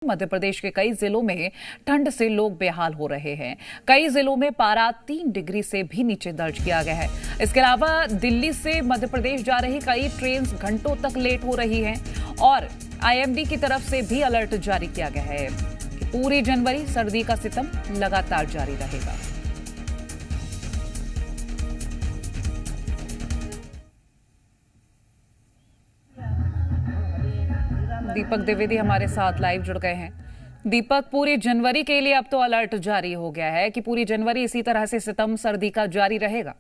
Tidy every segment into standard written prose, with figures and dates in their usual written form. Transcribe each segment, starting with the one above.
मध्य प्रदेश के कई जिलों में ठंड से लोग बेहाल हो रहे हैं। कई जिलों में पारा 3 डिग्री से भी नीचे दर्ज किया गया है। इसके अलावा दिल्ली से मध्य प्रदेश जा रही कई ट्रेन घंटों तक लेट हो रही हैं और आईएमडी की तरफ से भी अलर्ट जारी किया गया है कि पूरी जनवरी सर्दी का सितम लगातार जारी रहेगा। दीपक द्विवेदी हमारे साथ लाइव जुड़ गए हैं। दीपक, पूरी जनवरी के लिए अब तो अलर्ट जारी हो गया है कि पूरी जनवरी इसी तरह से सितम सर्दी का जारी रहेगा।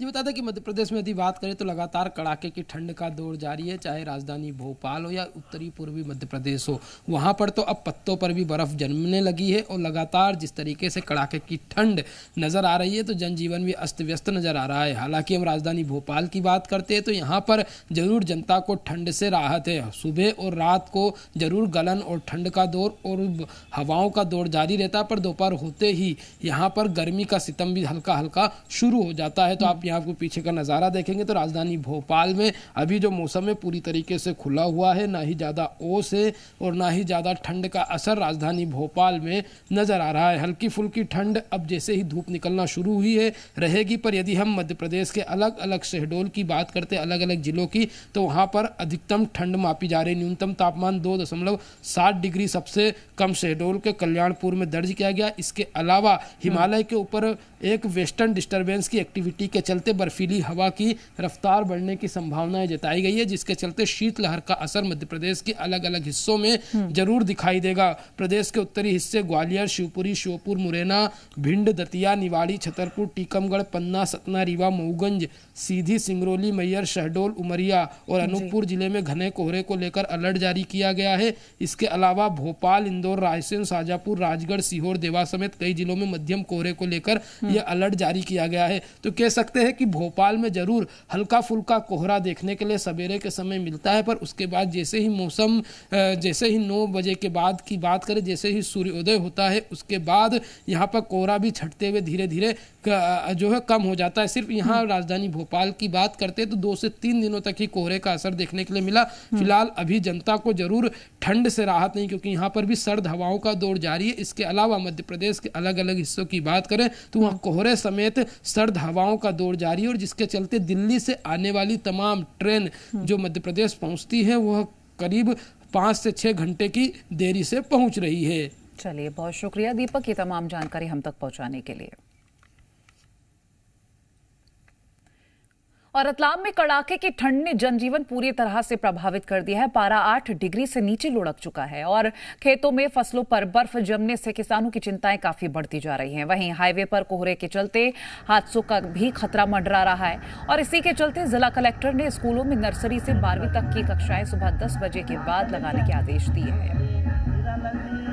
जी बता दें कि मध्य प्रदेश में यदि बात करें तो लगातार कड़ाके की ठंड का दौर जारी है। चाहे राजधानी भोपाल हो या उत्तरी पूर्वी मध्य प्रदेश हो, वहाँ पर तो अब पत्तों पर भी बर्फ जमने लगी है और लगातार जिस तरीके से कड़ाके की ठंड नज़र आ रही है तो जनजीवन भी अस्त व्यस्त नज़र आ रहा है। हालांकि हम राजधानी भोपाल की बात करते हैं तो यहाँ पर जरूर जनता को ठंड से राहत है। सुबह और रात को जरूर गलन और ठंड का दौर और हवाओं का दौर जारी रहता है, पर दोपहर होते ही यहाँ पर गर्मी का सितम भी हल्का हल्का शुरू हो जाता है। तो आप आपको पीछे का नज़ारा देखेंगे तो राजधानी भोपाल में अभी जो मौसम है पूरी तरीके से खुला हुआ है, ना ही ज़्यादा ओस है और ना ही ज़्यादा ठंड का असर राजधानी भोपाल में नज़र आ रहा है। हल्की फुल्की ठंड अब जैसे ही धूप निकलना शुरू हुई है रहेगी, पर यदि हम मध्य प्रदेश के अलग अलग शहडोल की बात करते हैं, अलग अलग जिलों की, तो वहाँ पर अधिकतम ठंड मापी जा रही। न्यूनतम तापमान 2.7 डिग्री सबसे कम शहडोल के कल्याणपुर में दर्ज किया गया। इसके अलावा हिमालय के ऊपर एक वेस्टर्न डिस्टर्बेंस की एक्टिविटी के चलते बर्फीली हवा की रफ्तार बढ़ने की संभावनाएं जताई गई है, जिसके चलते शीतलहर का असर मध्य प्रदेश के अलग अलग हिस्सों में जरूर दिखाई देगा। प्रदेश के उत्तरी हिस्से ग्वालियर, शिवपुरी, श्योपुर, मुरैना, भिंड, दतिया, निवाड़ी, छतरपुर, टीकमगढ़, पन्ना, सतना, रीवा, मऊगंज, सीधी, सिंगरौली, मैयर, शहडोल, उमरिया और अनूपपुर जिले में घने कोहरे को लेकर अलर्ट जारी किया गया है। इसके अलावा भोपाल, इंदौर, रायसेन, शाजापुर, राजगढ़, सीहोर, देवास समेत कई जिलों में मध्यम कोहरे को लेकर यह अलर्ट जारी किया गया है। तो कह सकते हैं कि भोपाल में जरूर हल्का फुल्का कोहरा देखने के लिए सवेरे के समय मिलता है, पर उसके बाद जैसे ही मौसम जैसे ही 9 बजे के बाद की बात करें, जैसे ही सूर्योदय होता है उसके बाद यहाँ पर कोहरा भी छटते हुए धीरे धीरे जो है कम हो जाता है। सिर्फ यहाँ राजधानी भोपाल की बात करते हैं तो 2 से 3 दिनों तक ही कोहरे का असर देखने के लिए मिला। फिलहाल अभी जनता को जरूर ठंड से राहत नहीं, क्योंकि यहाँ पर भी सर्द हवाओं का दौर जारी है। इसके अलावा मध्य प्रदेश के अलग अलग हिस्सों की बात करें तो वहाँ कोहरे समेत सर्द हवाओं का दौर जारी है और जिसके चलते दिल्ली से आने वाली तमाम ट्रेन जो मध्य प्रदेश पहुंचती है वह करीब 5 से 6 घंटे की देरी से पहुंच रही है। चलिए, बहुत शुक्रिया दीपक, ये तमाम जानकारी हम तक पहुंचाने के लिए। और रतलाम में कड़ाके की ठंड ने जनजीवन पूरी तरह से प्रभावित कर दिया है। पारा 8 डिग्री से नीचे लुढ़क चुका है और खेतों में फसलों पर बर्फ जमने से किसानों की चिंताएं काफी बढ़ती जा रही हैं। वहीं हाईवे पर कोहरे के चलते हादसों का भी खतरा मंडरा रहा है और इसी के चलते जिला कलेक्टर ने स्कूलों में नर्सरी से 12वीं तक की कक्षाएं सुबह 10 बजे के बाद लगाने के आदेश दिए हैं।